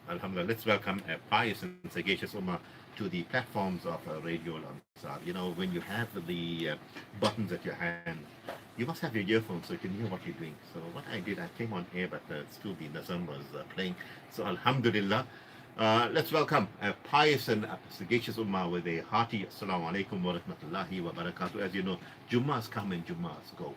Alhamdulillah, let's welcome a pious and sagacious Ummah to the platforms of Radio Alansaar. You know, when you have the buttons at your hand, you must have your earphones so you can hear what you're doing. So what I did, I came on air, but still the Nazam was playing. So Alhamdulillah, let's welcome a pious and sagacious Ummah with a hearty Assalamu alaikum wa rahmatullahi wa barakatuh. As you know, Jummas come and Jummas go.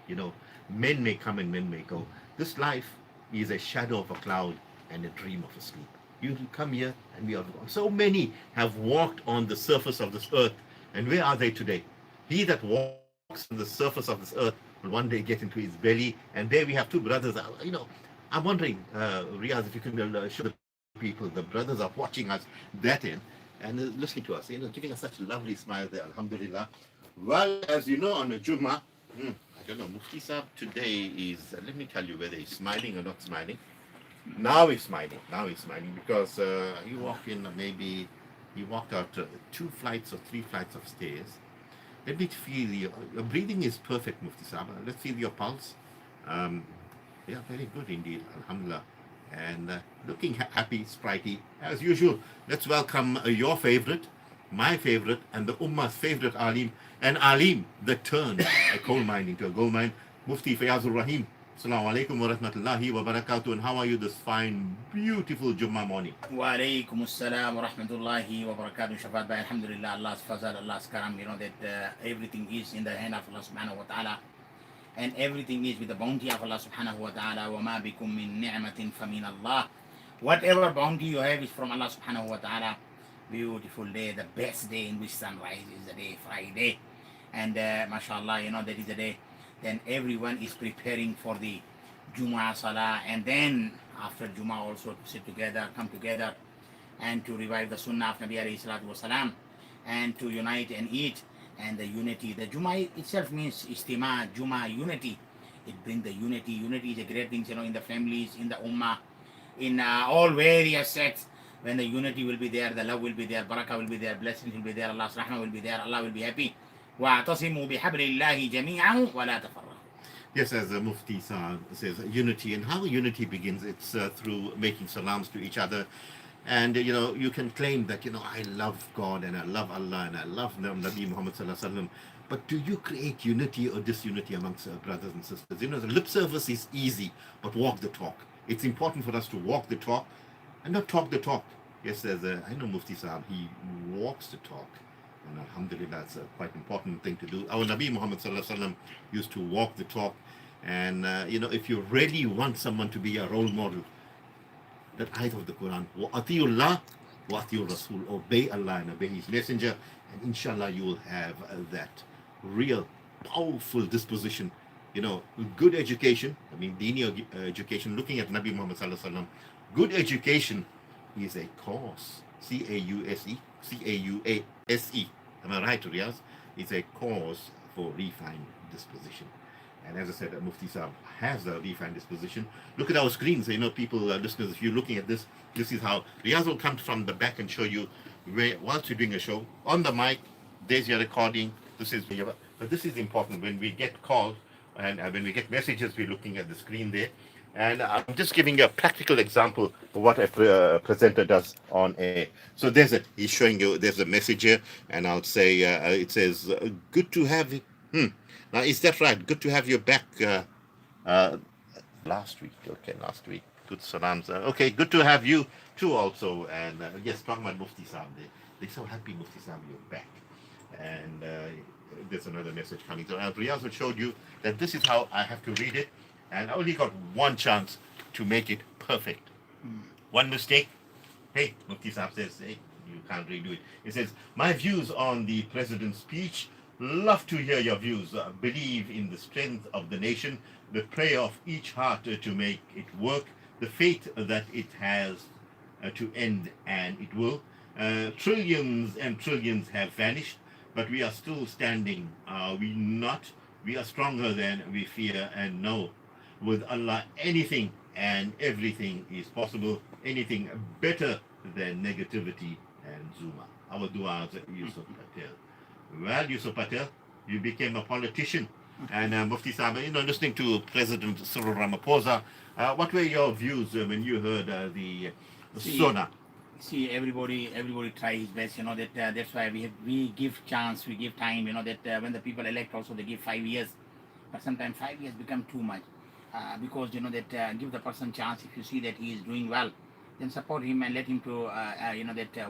You know, men may come and men may go. This life is a shadow of a cloud and a dream of a sleep. You come here and we are gone. So many have walked on the surface of this earth, and where are they today? He that walks on the surface of this earth will one day get into his belly, and there we have two brothers. You know, I'm wondering, Riaz, if you can show the people, the brothers are watching us that in and listening to us, you know, giving us such a lovely smile there, Alhamdulillah. Well, as you know, on a Jummah, I don't know, Mufti Saab today is, let me tell you whether he's smiling or not smiling. Now he's smiling. Now he's smiling because you walk in, maybe you walked out 2 flights or 3 flights of stairs. Let me feel your breathing is perfect, Mufti Saab. Let's feel your pulse. Um, yeah, very good indeed, Alhamdulillah. And looking happy, sprightly, as usual. Let's welcome your favorite, my favorite, and the Ummah's favorite Alim, and Alim that turned a coal mine into a gold mine, Mufti Fayazur Rahim. Assalamu alaikum wa rahmatullahi wa barakatuh. And how are you this fine, beautiful Jummah morning? Wa alaikum assalam wa rahmatullahi wa barakatuh. Shafaat Alhamdulillah, Allah's fazal, Allah's karam. You know that everything is in the hand of Allah subhanahu wa ta'ala. And everything is with the bounty of Allah subhanahu wa ta'ala. Wa ma bikum min ni'matin fa min Allah. Whatever bounty you have is from Allah subhanahu wa ta'ala. Beautiful day, the best day in which sunrise is the day Friday. And mashallah, you know that is the day. Then everyone is preparing for the Jummah Salah, and then after Jummah also to sit together, come together, and to revive the Sunnah of Nabi alayhi salatu wasalam, and to unite and eat, and the unity. The Jummah itself means istima, Jummah, unity. It brings the unity. Unity is a great thing, you know, in the families, in the Ummah, in all various sects. When the unity will be there, the love will be there, barakah will be there, blessings will be there, Allah's rahmah will be there, Allah will be happy. وَاعْتَصِمُوا بِحَبْلِ اللَّهِ جَمِيعًا وَلَا تَفَرَّقُوا. Yes, as Mufti says, unity. And how unity begins, it's through making salams to each other. And, you know, you can claim that, you know, I love God and I love Allah and I love Nabi Muhammad sallallahu alaihi wasallam. But do you create unity or disunity amongst brothers and sisters? You know, the lip service is easy, but walk the talk. It's important for us to walk the talk and not talk the talk. Yes, I know Mufti Sahab, he walks the talk. And alhamdulillah, it's a quite important thing to do. Our Nabi Muhammad sallallahu alaihi wasallam used to walk the talk. And, you know, if you really want someone to be a role model, that ayat of the Quran, وَأَطِيُوا اللَّهَ Rasul, obey Allah and obey His Messenger, and inshallah you will have that real powerful disposition. You know, good education, I mean, dini education, looking at Nabi Muhammad sallallahu alaihi wasallam, good education is a cause, C-A-U-S-E, C-A-U-A-S-E, am I right, Riyaz? It's a cause for refined disposition. And as I said, Mufti Saab has a refined disposition. Look at our screens, you know, people, listeners, if you're looking at this, this is how Riyaz will come from the back and show you where, whilst you're doing a show, on the mic, there's your recording, this is, but this is important. When we get calls and when we get messages, we're looking at the screen there. And I'm just giving you a practical example of what a presenter does on air. So he's showing you, there's a message here, and I'll say, it says, good to have you. Now, is that right? Good to have you back last week. Okay, last week. Good salams. Okay, good to have you too also. And yes, talking about Mufti Saab, they're so happy, Mufti Saab, you're back. And there's another message coming. So Riyaz showed you that this is how I have to read it. And I only got one chance to make it perfect. One mistake. Hey, Mufti Saab says, hey, you can't redo it. It says, my views on the president's speech. Love to hear your views. Believe in the strength of the nation, the prayer of each heart to make it work, the faith that it has to end, and it will. Trillions and trillions have vanished, but we are still standing. Are we not? We are stronger than we fear and know. With Allah, anything and everything is possible. Anything better than negativity and Zuma. Our du'as, Yusuf Patel. Well, Yusuf Patel, you became a politician. And Mufti Saab, you know, listening to President Cyril Ramaphosa, what were your views when you heard the See, Sona. see, everybody try his best. That's why we give chance, we give time. When the people elect, also they give 5 years, but sometimes 5 years become too much. Because give the person chance. If you see that he is doing well, then support him and let him to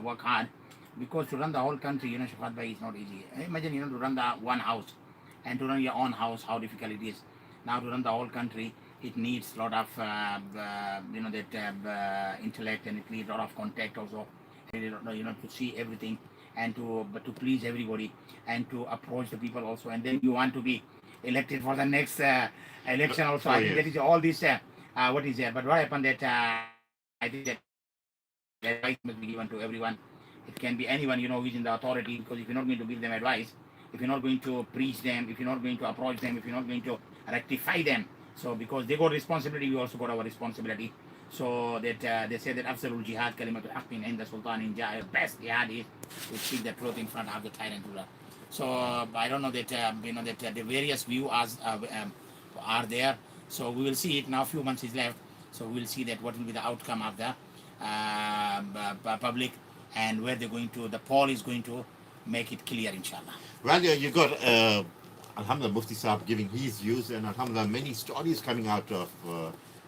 work hard. Because to run the whole country, Shafaat Bhai, is not easy. Imagine to run the one house, and to run your own house, how difficult it is. Now to run the whole country, it needs a lot of intellect, and it needs a lot of contact also, and to see everything, and to please everybody, and to approach the people also, and then you want to be elected for the next election also. I think that is all this what is there. But what happened that I think that advice must be given to everyone. It can be anyone who is in the authority, because if you're not going to give them advice, if you're not going to preach them, if you're not going to approach them, if you're not going to rectify them, so because they got responsibility, we also got our responsibility. So that they say that absolute jihad, kalimatul haqqin in the sultan in jihad, best jihad is to speak the truth in front of the tyrant ruler. So I don't know that the various views are there. So we will see it now. Few months is left, so we will see that what will be the outcome of the public, and where they're going to. The poll is going to make it clear, inshallah. Well, yeah, you got Alhamdulillah Mufti Saab giving his views, and Alhamdulillah many stories coming out of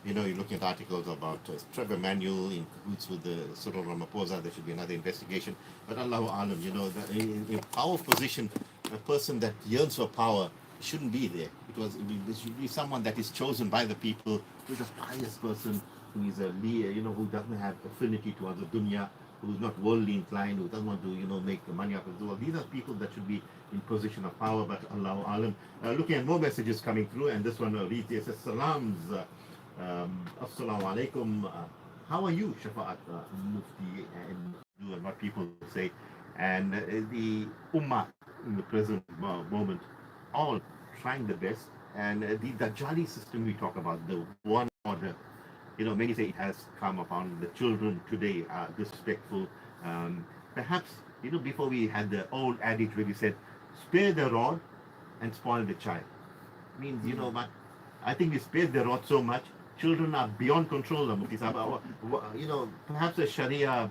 you're looking at articles about Trevor Manuel in cahoots with the Cyril Ramaphosa. There should be another investigation. But Allahu Alam, in power position, a person that yearns for power shouldn't be there, because there should be someone that is chosen by the people, who's a pious person, who is a leader, who doesn't have affinity towards the dunya, who's not worldly inclined, who doesn't want to, make the money out of the world. These are people that should be in position of power. But Allahu Alam. Looking at more messages coming through, and this one reads, it says, Salams, Assalamu alaikum. How are you, Shafaat Mufti, and what people say, and the Ummah in the present moment, all trying the best, and the Dajjali system we talk about, the one order, many say it has come upon the children today are disrespectful. Perhaps, before we had the old adage where we said, spare the rod and spoil the child. Means, but I think we spared the rod so much, children are beyond control of Mufti Sahib. Perhaps a Sharia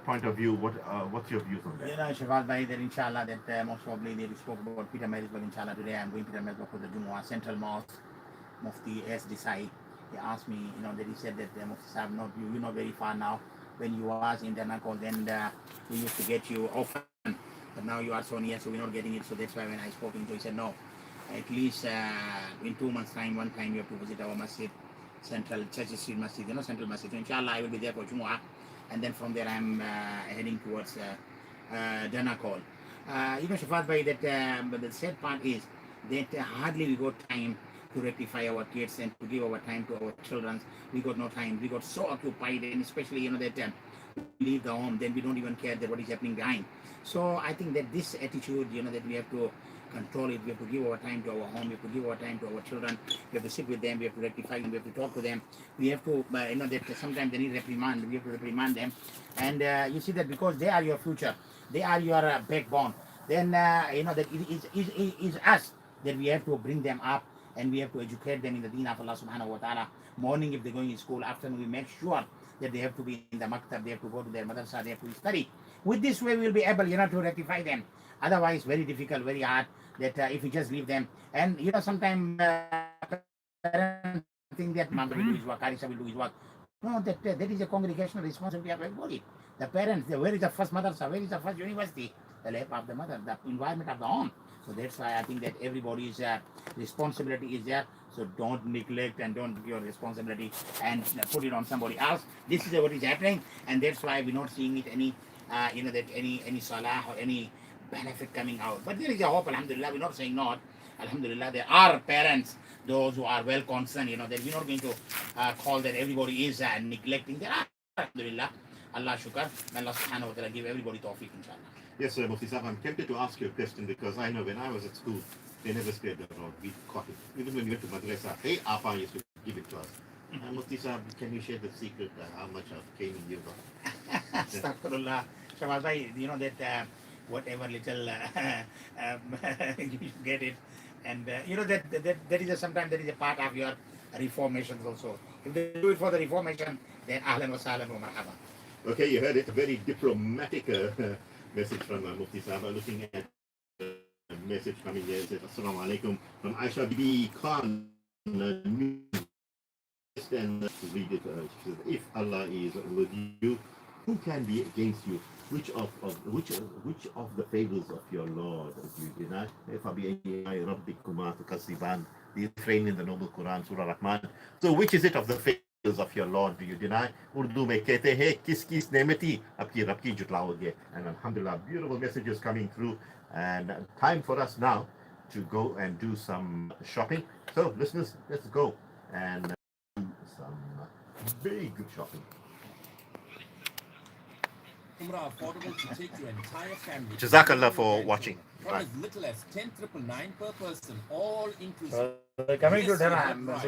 point of view, what's your views on that? Shafaat Bhai, that inshallah, that most probably they spoke about Peter Marisburg. Inshallah, today I'm going to Peter Marisburg for the Jumu'ah Central Mosque. Mufti S. Desai, he asked me, that he said that Mufti Sahib, you're not very far now. When you was in Danakol, then we used to get you often, but now you are so near, so we're not getting it. So that's why when I spoke to him, he said, no, at least in 2 months' time, one time you have to visit our masjid, Central Church Street Masjid, Central Masjid. So inshallah, I will be there for Jumu'ah, and then from there I'm heading towards Danakol. Shafaat Bhai, that but the sad part is that hardly we got time to rectify our kids and to give our time to our children. We got no time. We got so occupied, and especially that we leave the home, then we don't even care that what is happening behind. So I think that this attitude, that we have to control it. We have to give our time to our home. We have to give our time to our children. We have to sit with them. We have to rectify them. We have to talk to them. We have to, that sometimes they need reprimand. We have to reprimand them. And you see that because they are your future, they are your backbone. Then that it is us that we have to bring them up, and we have to educate them in the deen of Allah subhanahu wa ta'ala. Morning, if they're going to school, afternoon, we make sure that they have to be in the maktab, they have to go to their madrasa, they have to study. With this way, we'll be able, to rectify them. Otherwise, very difficult, very hard, that if we just leave them. And, sometimes parents think that Mom will do his work, Karisa will do his work. No, that is a congregational responsibility of everybody. The parents, where is the first madrasa, where is the first university? The lap of the mother, the environment of the home. So that's why I think that everybody's responsibility is there. So don't neglect and don't give your responsibility and put it on somebody else. This is what is happening, and that's why we're not seeing it any, that any salah or any benefit coming out. But there is a hope, alhamdulillah. We're not saying not. Alhamdulillah, there are parents, those who are well concerned, that we're not going to call that everybody is neglecting. There are, alhamdulillah. Allah shukar. May Allah subhanahu wa ta'ala give everybody tawfiq, inshallah. Yes, sir, Mufti Sahib, I'm tempted to ask you a question, because I know when I was at school, they never spared the rod. We caught it. Even when we went to madrasa, hey, Apa used to give it to us. Mufti Sahib, can you share the secret how much of caning you got? Astaghfirullah. Shafaat Bhai, that whatever little you get it, and that is sometimes that is a part of your reformations also. If they do it for the reformation, then ahlan wa sahlan wa marhaba. Okay, you heard it. A very diplomatic message from Mufti Sahaba. Looking at a message coming here. It says, Assalamu alaikum from Aisha Bibi Khan. And read it. She says, if Allah is with you, who can be against you? Which of the favors of your Lord do you deny? The refrain in the noble Quran, Surah Rahman. So which is it of the favors of your Lord do you deny? Urdu mein kehte hai, kis nemati apki Rab ki jutlaoge. And alhamdulillah, beautiful messages coming through. And time for us now to go and do some shopping. So listeners, let's go and do some very good shopping. Umrah affordable to take your entire family. Jazakallah for watching. From as little as 10,999 per person, all inclusive. Coming to Yes, you dinner, heard right.